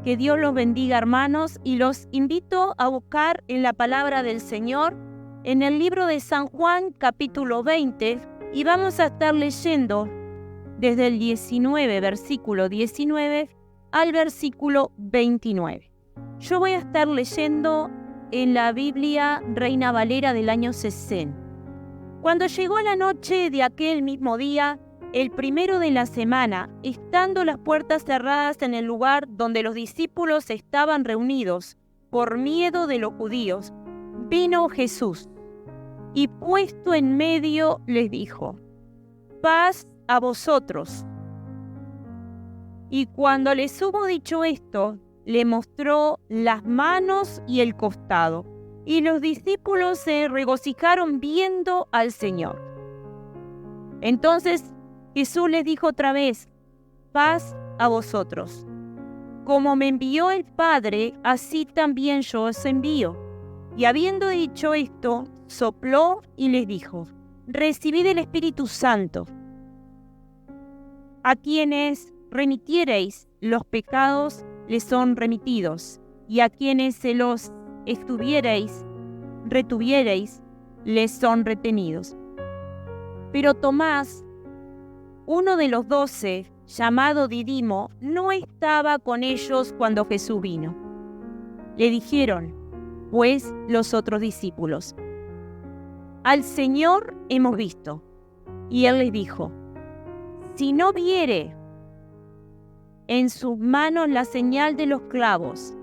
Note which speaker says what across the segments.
Speaker 1: Que Dios los bendiga, hermanos, y los invito a buscar en la palabra del Señor, en el libro de San Juan, capítulo 20, y vamos a estar leyendo desde el 19, versículo 19, al versículo 29. Yo voy a estar leyendo en la Biblia Reina Valera del año 60. Cuando llegó la noche de aquel mismo día, el primero de la semana, estando las puertas cerradas en el lugar donde los discípulos estaban reunidos, por miedo de los judíos, vino Jesús, y puesto en medio les dijo: paz a vosotros. Y cuando les hubo dicho esto, le mostró las manos y el costado, y los discípulos se regocijaron viendo al Señor. Entonces Jesús les dijo otra vez: paz a vosotros. Como me envió el Padre, así también yo os envío. Y habiendo dicho esto, sopló y les dijo: recibid el Espíritu Santo. A quienes remitiereis los pecados les son remitidos, y a quienes se los retuviereis, les son retenidos. Pero Tomás, uno de los 12, llamado Didimo, no estaba con ellos cuando Jesús vino. Le dijeron, pues, los otros discípulos: al Señor hemos visto. Y él les dijo: si no viere en sus manos la señal de los clavos,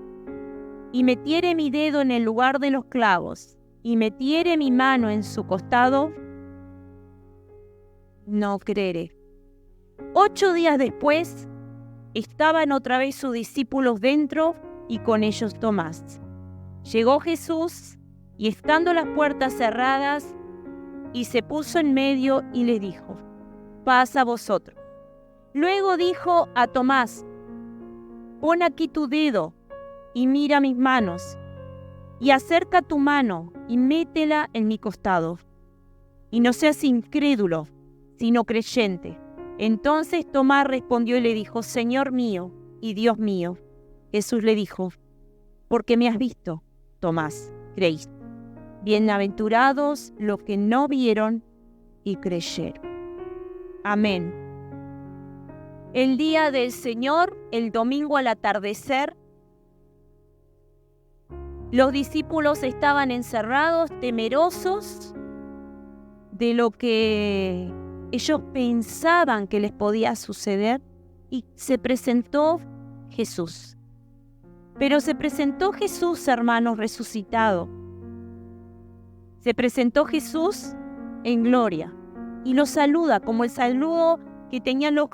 Speaker 1: y metiere mi dedo en el lugar de los clavos, y metiere mi mano en su costado, no creeré. 8 días después, estaban otra vez sus discípulos dentro y con ellos Tomás. Llegó Jesús y estando las puertas cerradas, y se puso en medio y les dijo: paz a vosotros. Luego dijo a Tomás: pon aquí tu dedo y mira mis manos, y acerca tu mano y métela en mi costado, y no seas incrédulo, sino creyente. Entonces Tomás respondió y le dijo: Señor mío y Dios mío. Jesús le dijo: porque me has visto, Tomás, creíste. Bienaventurados los que no vieron y creyeron. Amén. El día del Señor, el domingo al atardecer, los discípulos estaban encerrados, temerosos de lo que ellos pensaban que les podía suceder, y se presentó Jesús. Pero se presentó Jesús, hermanos, resucitado. Se presentó Jesús en gloria y los saluda como el saludo que tenían los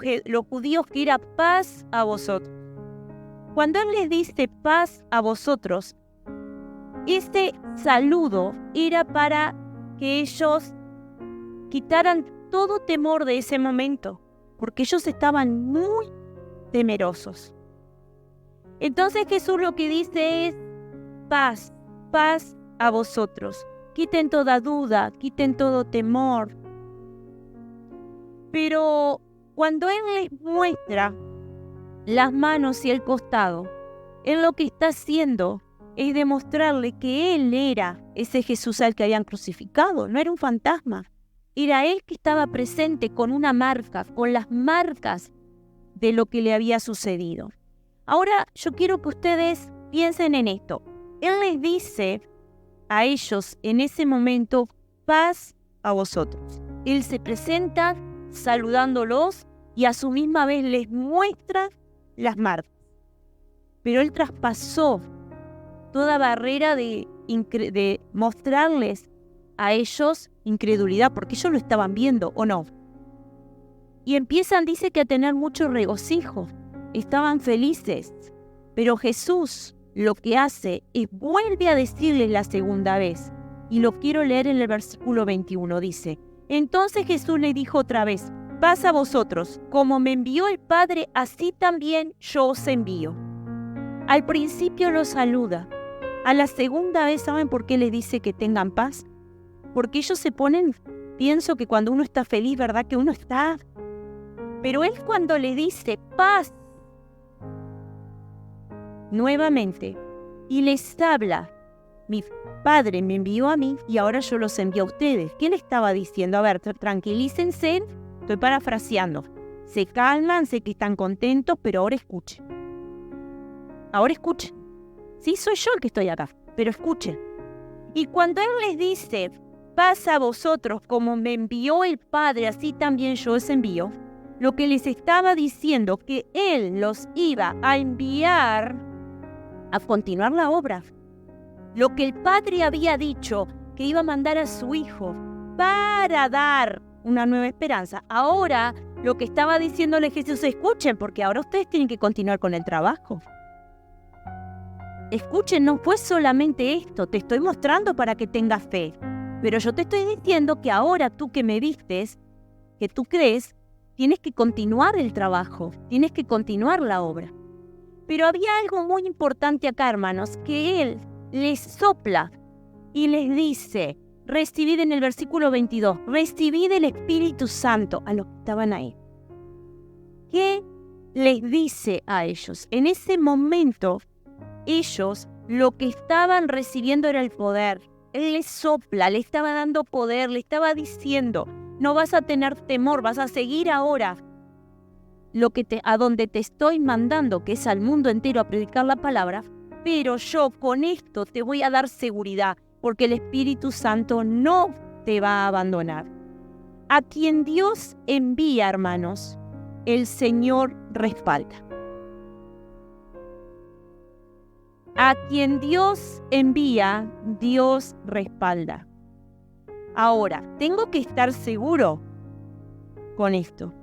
Speaker 1: judíos, que era paz a vosotros. Cuando Él les dice paz a vosotros, este saludo era para que ellos quitaran todo temor de ese momento, porque ellos estaban muy temerosos. Entonces Jesús lo que dice es: paz, paz a vosotros. Quiten toda duda, quiten todo temor. Pero cuando Él les muestra las manos y el costado, Él lo que está haciendo es demostrarle que Él era ese Jesús al que habían crucificado, no era un fantasma. Era Él que estaba presente con una marca, con las marcas de lo que le había sucedido. Ahora yo quiero que ustedes piensen en esto. Él les dice a ellos en ese momento: paz a vosotros. Él se presenta saludándolos y a su misma vez les muestra las marcas. Pero Él traspasó toda barrera de mostrarles a ellos incredulidad, porque ellos lo estaban viendo, ¿o no? Y empiezan, dice, que a tener mucho regocijo. Estaban felices. Pero Jesús lo que hace es vuelve a decirles la segunda vez. Y lo quiero leer en el versículo 21. Dice: entonces Jesús le dijo otra vez: paz a vosotros. Como me envió el Padre, así también yo os envío. Al principio los saluda. A la segunda vez, ¿saben por qué les dice que tengan paz? Porque ellos se ponen, pienso que cuando uno está feliz, ¿verdad? Que uno está. Pero Él cuando le dice paz, nuevamente y les habla: mi Padre me envió a mí y ahora yo los envío a ustedes. ¿Qué le estaba diciendo? A ver, tranquilícense, estoy parafraseando. Se calman, sé que están contentos, pero ahora escuchen. Ahora escuchen. Sí, soy yo el que estoy acá, pero escuchen. Y cuando Él les dice: pasa a vosotros como me envió el Padre, así también yo os envío, lo que les estaba diciendo, que Él los iba a enviar a continuar la obra. Lo que el Padre había dicho, que iba a mandar a su Hijo para dar una nueva esperanza. Ahora, lo que estaba diciéndole Jesús: escuchen, porque ahora ustedes tienen que continuar con el trabajo. Escuchen, no fue solamente esto, te estoy mostrando para que tengas fe. Pero yo te estoy diciendo que ahora tú que me vistes, que tú crees, tienes que continuar el trabajo, tienes que continuar la obra. Pero había algo muy importante acá, hermanos, que Él les sopla y les dice: recibid, en el versículo 22, recibid el Espíritu Santo a los que estaban ahí. ¿Qué les dice a ellos? En ese momento, ellos lo que estaban recibiendo era el poder. Él les sopla, le estaba dando poder, le estaba diciendo: no vas a tener temor, vas a seguir ahora a donde te estoy mandando, que es al mundo entero a predicar la palabra, pero yo con esto te voy a dar seguridad, porque el Espíritu Santo no te va a abandonar. A quien Dios envía, hermanos, el Señor respalda. A quien Dios envía, Dios respalda. Ahora, tengo que estar seguro con esto.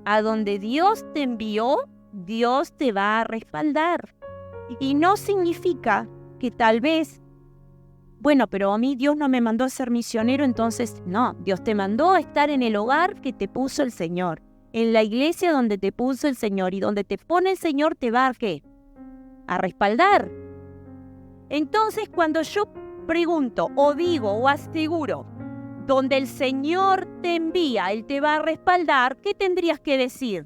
Speaker 1: A donde Dios te envió, Dios te va a respaldar. Y no significa que tal vez, bueno, pero a mí Dios no me mandó a ser misionero, entonces no. Dios te mandó a estar en el hogar que te puso el Señor, en la iglesia donde te puso el Señor, y donde te pone el Señor te va a ¿qué? A respaldar. Entonces, cuando yo pregunto o digo o aseguro, donde el Señor te envía, Él te va a respaldar, ¿qué tendrías que decir?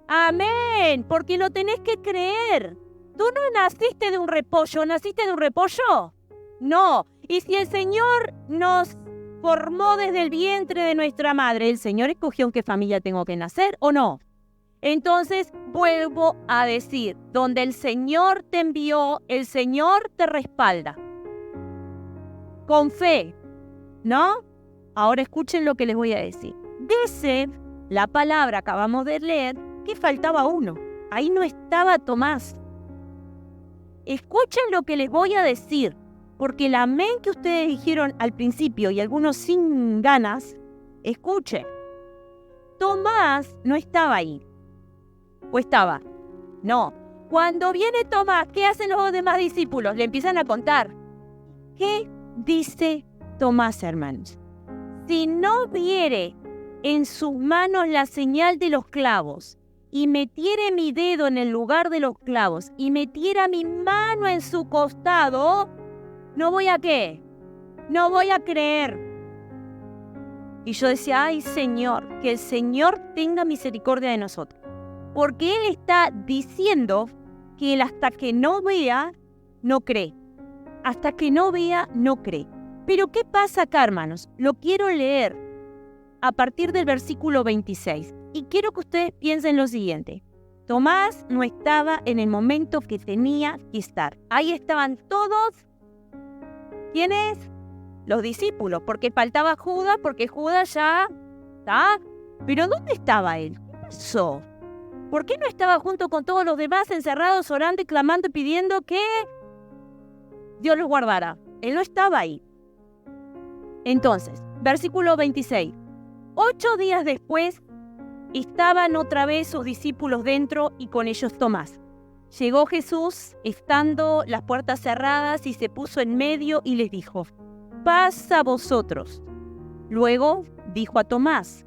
Speaker 1: Amén, porque lo tenés que creer. ¿Tú no naciste de un repollo? ¿Naciste de un repollo? No. Y si el Señor nos formó desde el vientre de nuestra madre, ¿el Señor escogió en qué familia tengo que nacer o no? Entonces, vuelvo a decir, donde el Señor te envió, el Señor te respalda. Con fe, ¿no? Ahora escuchen lo que les voy a decir. Dice la palabra, acabamos de leer, que faltaba uno. Ahí no estaba Tomás. Escuchen lo que les voy a decir, porque el amén que ustedes dijeron al principio y algunos sin ganas, escuchen. Tomás no estaba ahí. ¿O estaba? No. Cuando viene Tomás, ¿qué hacen los demás discípulos? Le empiezan a contar. ¿Qué dice Tomás, hermanos? Si no viere en sus manos la señal de los clavos, y metiere mi dedo en el lugar de los clavos, y metiera mi mano en su costado, ¿no voy a qué? No voy a creer. Y yo decía: ay, Señor, que el Señor tenga misericordia de nosotros. Porque Él está diciendo que Él hasta que no vea, no cree. Hasta que no vea, no cree. Pero ¿qué pasa acá, hermanos? Lo quiero leer a partir del versículo 26. Y quiero que ustedes piensen lo siguiente. Tomás no estaba en el momento que tenía que estar. Ahí estaban todos. ¿Quiénes? Los discípulos. Porque faltaba Judas, porque Judas ya está. Pero ¿dónde estaba él? ¿Qué pasó? ¿Por qué no estaba junto con todos los demás encerrados, orando y clamando y pidiendo que Dios los guardara? Él no estaba ahí. Entonces, versículo 26. 8 días después, estaban otra vez sus discípulos dentro y con ellos Tomás. Llegó Jesús, estando las puertas cerradas, y se puso en medio y les dijo: paz a vosotros. Luego dijo a Tomás: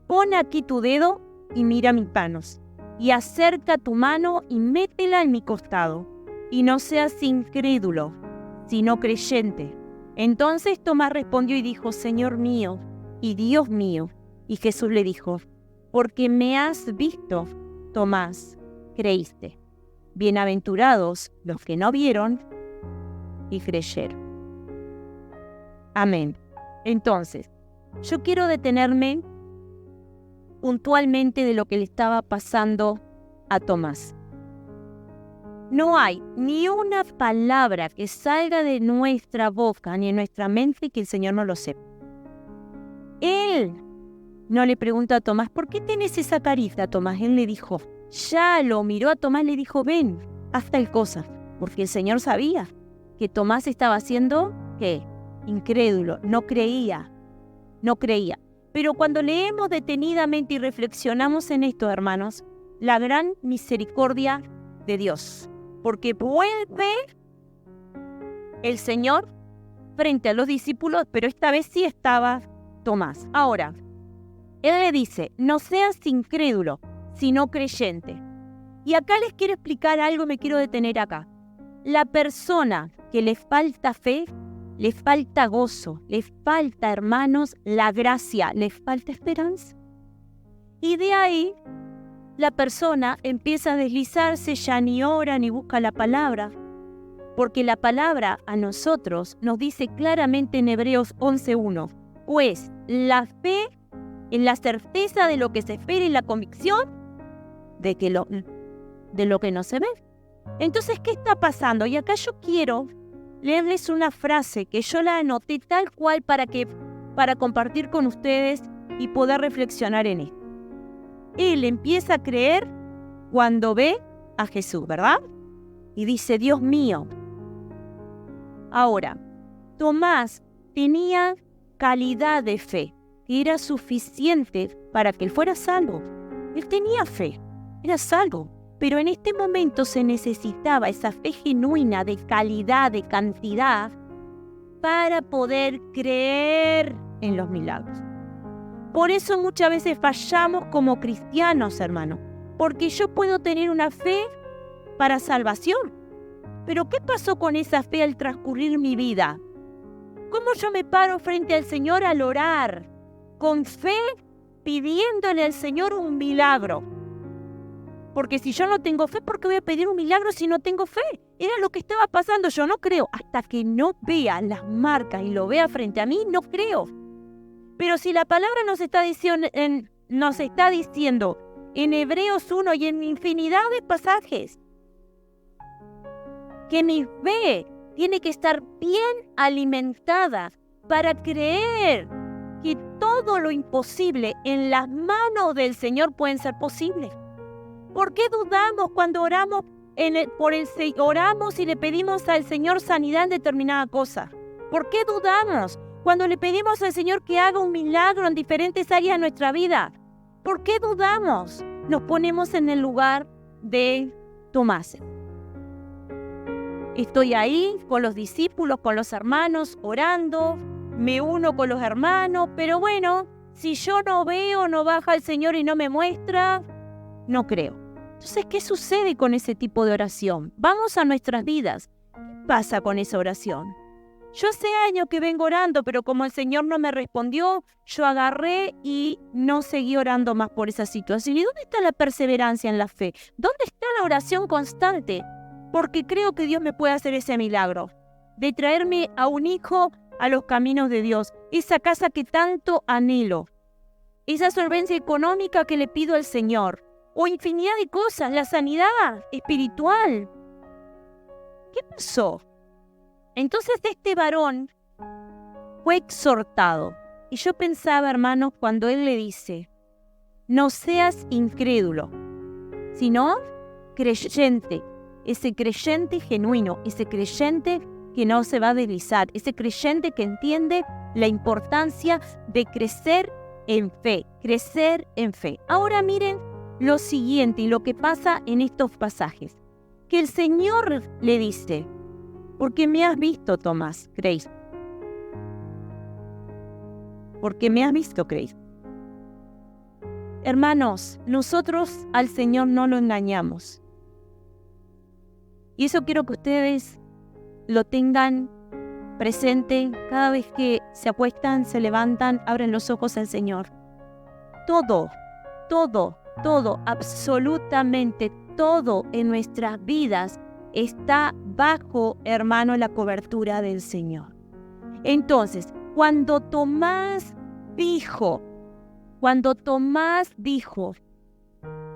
Speaker 1: pon aquí tu dedo y mira mis manos, y acerca tu mano y métela en mi costado, y no seas incrédulo, sino creyente. Entonces Tomás respondió y dijo: Señor mío y Dios mío. Y Jesús le dijo: porque me has visto, Tomás, creíste. bienaventurados los que no vieron y creyeron. Amén. Entonces, yo quiero detenerme puntualmente de lo que le estaba pasando a Tomás. No hay ni una palabra que salga de nuestra boca ni de nuestra mente que el Señor no lo sepa. Él no le preguntó a Tomás, ¿por qué tenés esa carita, Tomás? Él le dijo, ya lo miró a Tomás, le dijo, ven, haz tal cosa. Porque el Señor sabía que Tomás estaba haciendo, ¿qué? Incrédulo, no creía. Pero cuando leemos detenidamente y reflexionamos en esto, hermanos, la gran misericordia de Dios. Porque vuelve el Señor frente a los discípulos, pero esta vez sí estaba Tomás. Ahora, Él le dice, no seas incrédulo, sino creyente. Y acá les quiero explicar algo, me quiero detener acá. La persona que le falta fe, le falta gozo, le falta, hermanos, la gracia, le falta esperanza. Y de ahí, la persona empieza a deslizarse, ya ni ora ni busca la palabra. Porque la palabra a nosotros nos dice claramente en Hebreos 11:1, pues la fe es la certeza de lo que se espera y la convicción de lo que no se ve. Entonces, ¿qué está pasando? Y acá yo quiero leerles una frase que yo la anoté tal cual para compartir con ustedes y poder reflexionar en esto. Él empieza a creer cuando ve a Jesús, ¿verdad? Y dice, Dios mío. Ahora, Tomás tenía calidad de fe que era suficiente para que él fuera salvo. Él tenía fe, era salvo. Pero en este momento se necesitaba esa fe genuina de calidad, de cantidad, para poder creer en los milagros. Por eso muchas veces fallamos como cristianos, hermano, porque yo puedo tener una fe para salvación. Pero ¿qué pasó con esa fe al transcurrir mi vida? ¿Cómo yo me paro frente al Señor al orar, con fe, pidiéndole al Señor un milagro? Porque si yo no tengo fe, ¿por qué voy a pedir un milagro si no tengo fe? Era lo que estaba pasando, yo no creo. Hasta que no vea las marcas y lo vea frente a mí, no creo. Pero si la palabra nos está diciendo en Hebreos 1 y en infinidad de pasajes, que mi fe tiene que estar bien alimentada para creer que todo lo imposible en las manos del Señor pueden ser posible. ¿Por qué dudamos cuando oramos oramos y le pedimos al Señor sanidad en determinada cosa? ¿Por qué dudamos cuando le pedimos al Señor que haga un milagro en diferentes áreas de nuestra vida? ¿Por qué dudamos? Nos ponemos en el lugar de Tomás. Estoy ahí con los discípulos, con los hermanos, orando, me uno con los hermanos, pero bueno, si yo no veo, no baja el Señor y no me muestra, no creo. Entonces, ¿qué sucede con ese tipo de oración? Vamos a nuestras vidas. ¿Qué pasa con esa oración? Yo hace años que vengo orando, pero como el Señor no me respondió, yo agarré y no seguí orando más por esa situación. ¿Y dónde está la perseverancia en la fe? ¿Dónde está la oración constante? Porque creo que Dios me puede hacer ese milagro de traerme a un hijo a los caminos de Dios, esa casa que tanto anhelo, esa solvencia económica que le pido al Señor, o infinidad de cosas, la sanidad espiritual. ¿Qué pasó? Entonces este varón fue exhortado. Y yo pensaba, hermanos, cuando él le dice, no seas incrédulo, sino creyente. Ese creyente genuino, ese creyente que no se va a deslizar, ese creyente que entiende la importancia de crecer en fe, crecer en fe. Ahora miren lo siguiente y lo que pasa en estos pasajes. Que el Señor le dice, porque me has visto, Tomás, ¿creéis? Porque me has visto, ¿creéis? Hermanos, nosotros al Señor no lo engañamos. Y eso quiero que ustedes lo tengan presente cada vez que se acuestan, se levantan, abren los ojos al Señor. Todo, absolutamente todo en nuestras vidas está bajo, hermano, la cobertura del Señor. Entonces, cuando Tomás dijo,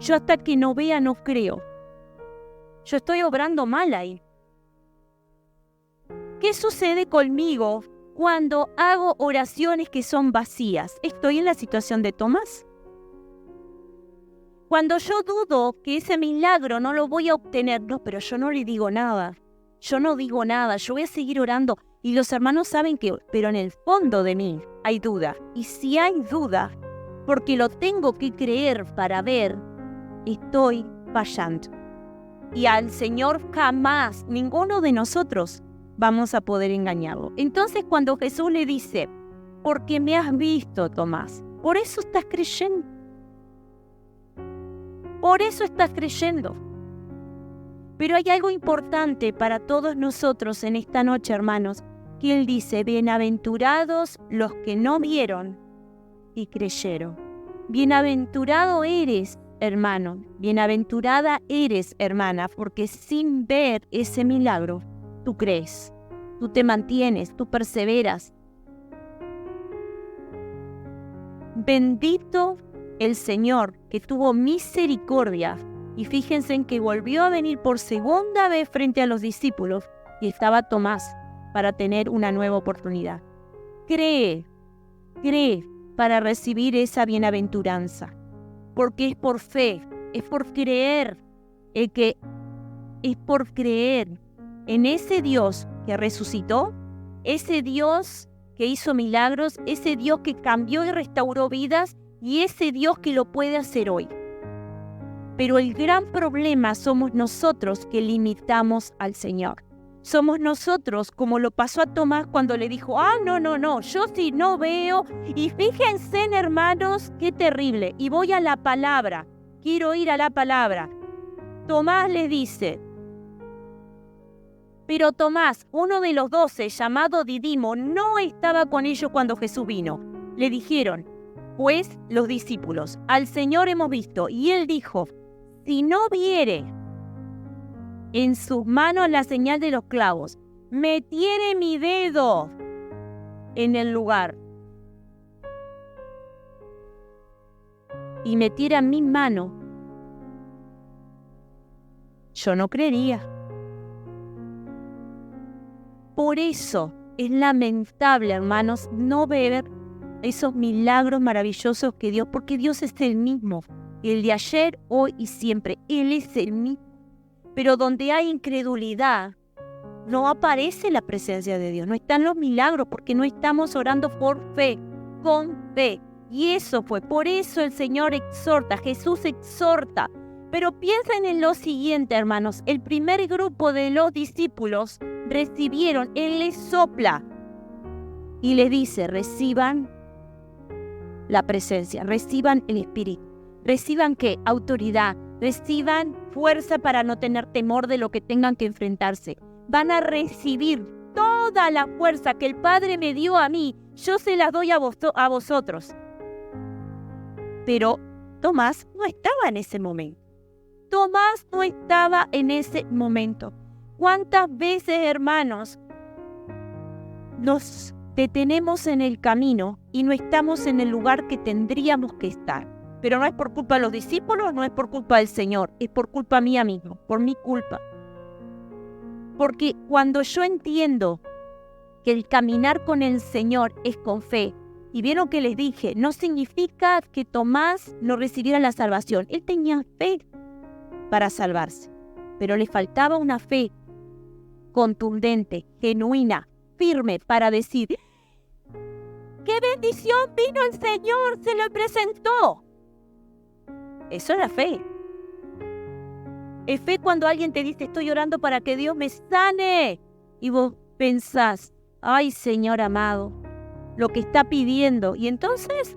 Speaker 1: yo hasta que no vea no creo, yo estoy obrando mal ahí. ¿Qué sucede conmigo cuando hago oraciones que son vacías? Estoy en la situación de Tomás. Cuando yo dudo que ese milagro no lo voy a obtener, no, pero yo no le digo nada. Yo no digo nada, yo voy a seguir orando. Y los hermanos saben que, pero en el fondo de mí hay duda. Y si hay duda, porque lo tengo que creer para ver, estoy fallando. Y al Señor jamás, ninguno de nosotros, vamos a poder engañarlo. Entonces cuando Jesús le dice, porque me has visto, Tomás, por eso estás creyendo. Por eso estás creyendo. Pero hay algo importante para todos nosotros en esta noche, hermanos, que Él dice, bienaventurados los que no vieron y creyeron. Bienaventurado eres, hermano, bienaventurada eres, hermana, porque sin ver ese milagro, tú crees, tú te mantienes, tú perseveras. Bendito el Señor que tuvo misericordia, y fíjense en que volvió a venir por segunda vez frente a los discípulos y estaba Tomás para tener una nueva oportunidad. Cree para recibir esa bienaventuranza, porque es por fe, es por creer, es por creer en ese Dios que resucitó, ese Dios que hizo milagros, ese Dios que cambió y restauró vidas, y ese Dios que lo puede hacer hoy. Pero el gran problema somos nosotros que limitamos al Señor. Somos nosotros, como lo pasó a Tomás cuando le dijo, no, yo sí no veo. Y fíjense, hermanos, qué terrible. Y voy a la palabra, quiero ir a la palabra. Tomás le dice, pero Tomás, uno de los 12, llamado Didimo, no estaba con ellos cuando Jesús vino. Le dijeron, pues los discípulos, al Señor hemos visto. Y él dijo, si no viere en sus manos la señal de los clavos, metiere mi dedo en el lugar y metiera mi mano, yo no creería. Por eso es lamentable, hermanos, no ver esos milagros maravillosos que Dios, porque Dios es el mismo, el de ayer, hoy y siempre. Él es el mismo. Pero donde hay incredulidad, no aparece la presencia de Dios, no están los milagros, porque no estamos orando por fe, con fe. Y eso fue, por eso el Señor exhorta, Jesús exhorta. Pero piensen en lo siguiente, hermanos, el primer grupo de los discípulos recibieron, Él les sopla y les dice, reciban la presencia, reciban el Espíritu, reciban ¿qué? Autoridad, reciban fuerza para no tener temor de lo que tengan que enfrentarse. Van a recibir toda la fuerza que el Padre me dio a mí, yo se las doy a vosotros. Pero Tomás no estaba en ese momento. Tomás no estaba en ese momento. ¿Cuántas veces, hermanos, nos detenemos en el camino y no estamos en el lugar que tendríamos que estar? Pero no es por culpa de los discípulos, no es por culpa del Señor, es por culpa mía mismo, por mi culpa. Porque cuando yo entiendo que el caminar con el Señor es con fe, y vieron que les dije, no significa que Tomás no recibiera la salvación. Él tenía fe para salvarse, pero le faltaba una fe contundente, genuina, firme para decir, ¡qué bendición vino el Señor! ¡Se lo presentó! Eso es la fe. Es fe cuando alguien te dice, estoy orando para que Dios me sane. Y vos pensás, ay Señor amado, lo que está pidiendo. Y entonces,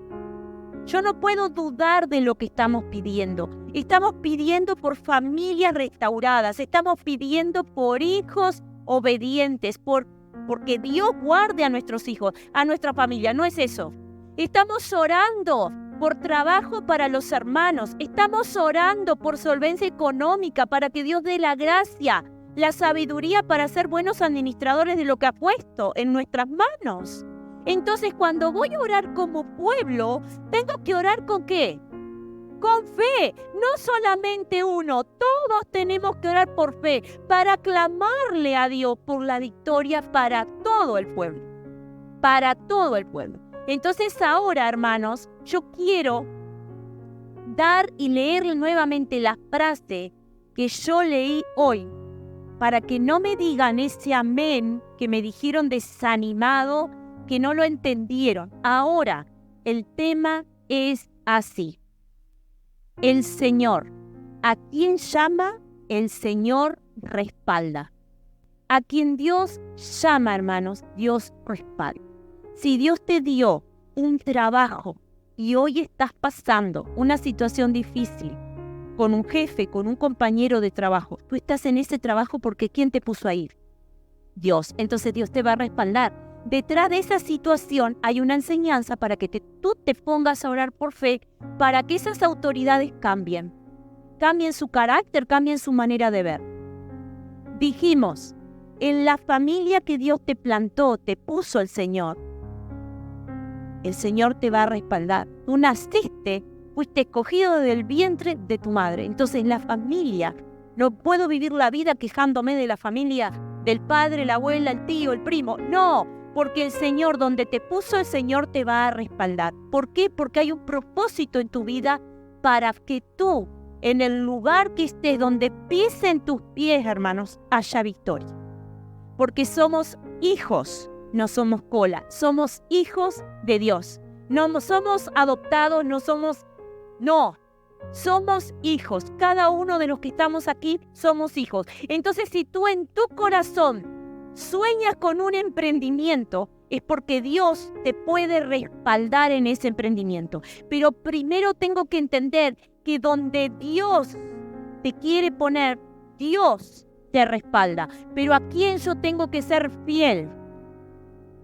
Speaker 1: yo no puedo dudar de lo que estamos pidiendo. Estamos pidiendo por familias restauradas. Estamos pidiendo por hijos obedientes. Porque Dios guarde a nuestros hijos, a nuestra familia. No es eso. Estamos orando por trabajo para los hermanos. Estamos orando por solvencia económica para que Dios dé la gracia, la sabiduría para ser buenos administradores de lo que ha puesto en nuestras manos. Entonces, cuando voy a orar como pueblo, tengo que orar ¿con qué? Con fe, no solamente uno, todos tenemos que orar por fe para clamarle a Dios por la victoria para todo el pueblo, para todo el pueblo. Entonces ahora, hermanos, yo quiero dar y leer nuevamente la frase que yo leí hoy, para que no me digan ese amén que me dijeron desanimado, que no lo entendieron. Ahora, el tema es así. El Señor, ¿a quién llama? El Señor respalda. A quien Dios llama, hermanos, Dios respalda. Si Dios te dio un trabajo y hoy estás pasando una situación difícil con un jefe, con un compañero de trabajo, tú estás en ese trabajo porque ¿quién te puso ahí? Dios. Entonces Dios te va a respaldar. Detrás de esa situación hay una enseñanza para que tú te pongas a orar por fe para que esas autoridades cambien su carácter, cambien su manera de ver. Dijimos, en la familia que Dios te plantó, te puso el Señor te va a respaldar. Tú naciste, fuiste escogido del vientre de tu madre. Entonces la familia, no puedo vivir la vida quejándome de la familia, del padre, la abuela, el tío, el primo. No, porque el Señor, donde te puso, el Señor te va a respaldar. ¿Por qué? Porque hay un propósito en tu vida para que tú, en el lugar que estés, donde pisen tus pies, hermanos, haya victoria. Porque somos hijos. No somos cola, somos hijos de Dios. No somos adoptados, somos hijos. Cada uno de los que estamos aquí somos hijos. Entonces, si tú en tu corazón sueñas con un emprendimiento, es porque Dios te puede respaldar en ese emprendimiento. Pero primero tengo que entender que donde Dios te quiere poner, Dios te respalda. Pero ¿a quién yo tengo que ser fiel?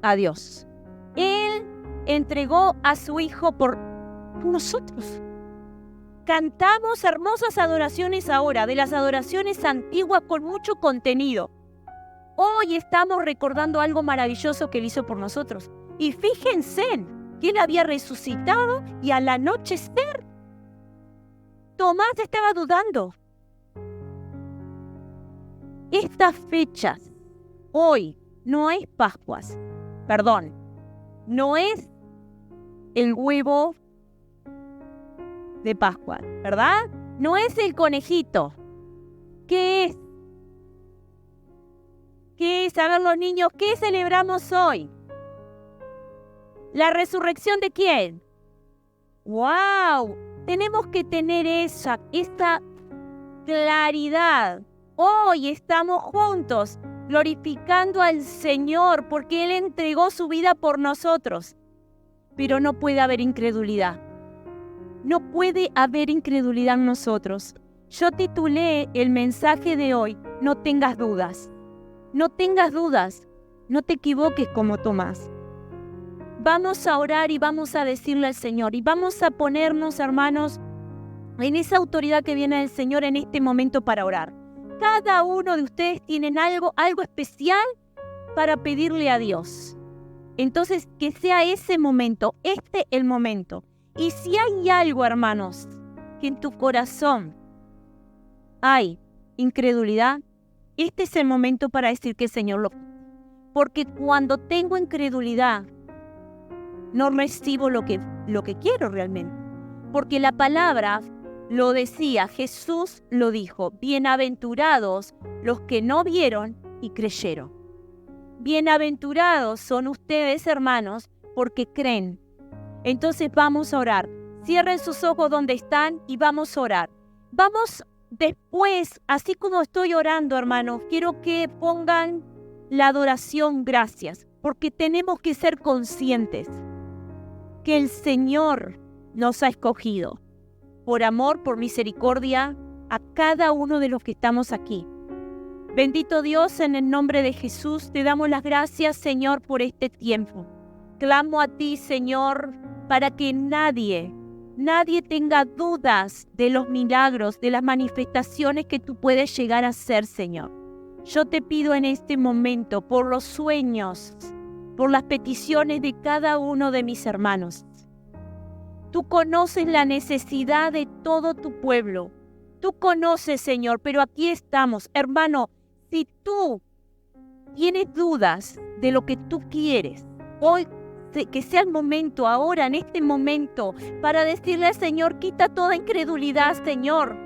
Speaker 1: A Dios. Él entregó a su Hijo por nosotros. Cantamos hermosas adoraciones ahora, de las adoraciones antiguas con mucho contenido. Hoy estamos recordando algo maravilloso que Él hizo por nosotros. Y fíjense que Él había resucitado y al anochecer Tomás estaba dudando. Estas fechas, hoy, no es Pascuas. Perdón, no es el huevo de Pascua, ¿verdad? No es el conejito. ¿Qué es? ¿Qué es? A ver, los niños, ¿qué celebramos hoy? ¿La resurrección de quién? ¡Wow! Tenemos que tener esta claridad. Hoy estamos juntos, glorificando al Señor, porque Él entregó su vida por nosotros. Pero no puede haber incredulidad. No puede haber incredulidad en nosotros. Yo titulé el mensaje de hoy, no tengas dudas. No tengas dudas. No te equivoques como Tomás. Vamos a orar y vamos a decirle al Señor. Y vamos a ponernos, hermanos, en esa autoridad que viene del Señor en este momento para orar. Cada uno de ustedes tienen algo especial para pedirle a Dios. Entonces, que sea ese momento, el momento. Y si hay algo, hermanos, que en tu corazón hay incredulidad, este es el momento para decir que el Señor lo... Porque cuando tengo incredulidad, no recibo lo que quiero realmente. Porque la palabra lo decía, Jesús lo dijo, bienaventurados los que no vieron y creyeron. Bienaventurados son ustedes, hermanos, porque creen. Entonces vamos a orar. Cierren sus ojos donde están y vamos a orar. Vamos después, así como estoy orando, hermanos, quiero que pongan la adoración gracias, porque tenemos que ser conscientes que el Señor nos ha escogido. Por amor, por misericordia, a cada uno de los que estamos aquí. Bendito Dios, en el nombre de Jesús, te damos las gracias, Señor, por este tiempo. Clamo a ti, Señor, para que nadie nadie tenga dudas de los milagros, de las manifestaciones que tú puedes llegar a hacer, Señor. Yo te pido en este momento por los sueños, por las peticiones de cada uno de mis hermanos. Tú conoces la necesidad de todo tu pueblo. Tú conoces, Señor, pero aquí estamos. Hermano, si tú tienes dudas de lo que tú quieres, hoy que sea el momento, ahora, en este momento, para decirle al Señor, quita toda incredulidad, Señor.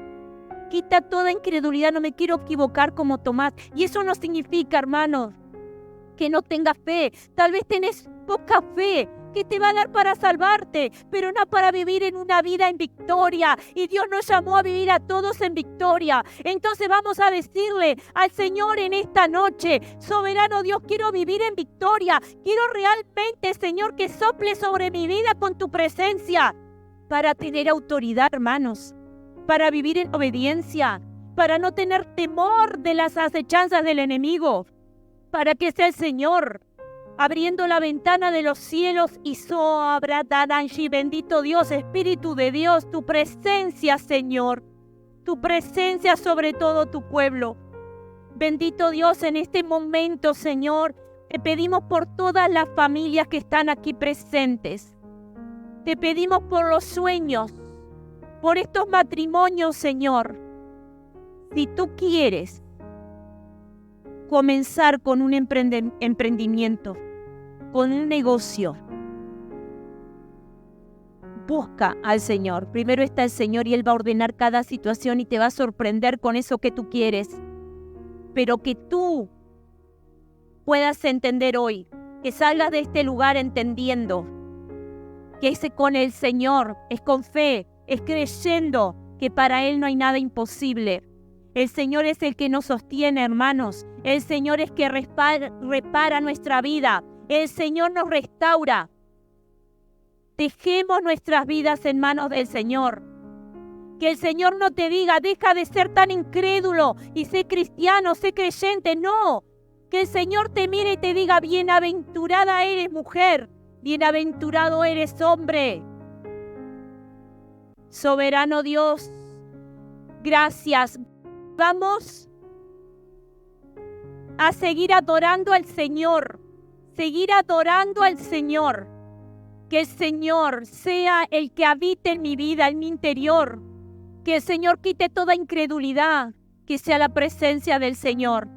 Speaker 1: Quita toda incredulidad, no me quiero equivocar como Tomás. Y eso no significa, hermano, que no tengas fe. Tal vez tenés poca fe, que te va a dar para salvarte, pero no para vivir en una vida en victoria. Y Dios nos llamó a vivir a todos en victoria. Entonces vamos a decirle al Señor en esta noche, soberano Dios, quiero vivir en victoria. Quiero realmente, Señor, que sople sobre mi vida con tu presencia para tener autoridad, hermanos, para vivir en obediencia, para no tener temor de las acechanzas del enemigo, para que sea el Señor abriendo la ventana de los cielos y sobradananshi. Bendito Dios, Espíritu de Dios, tu presencia, Señor, tu presencia sobre todo tu pueblo. Bendito Dios, en este momento, Señor, te pedimos por todas las familias que están aquí presentes. Te pedimos por los sueños, por estos matrimonios, Señor. Si tú quieres comenzar con un emprendimiento, con un negocio, busca al Señor. Primero está el Señor y Él va a ordenar cada situación y te va a sorprender con eso que tú quieres. Pero que tú puedas entender hoy, que salgas de este lugar entendiendo que es con el Señor, es con fe, es creyendo que para Él no hay nada imposible. El Señor es el que nos sostiene, hermanos. El Señor es que repara nuestra vida. El Señor nos restaura. Dejemos nuestras vidas en manos del Señor. Que el Señor no te diga, deja de ser tan incrédulo y sé cristiano, sé creyente. No, que el Señor te mire y te diga, bienaventurada eres mujer, bienaventurado eres hombre. Soberano Dios, gracias. Vamos a seguir adorando al Señor, seguir adorando al Señor. Que el Señor sea el que habite en mi vida, en mi interior. Que el Señor quite toda incredulidad, que sea la presencia del Señor.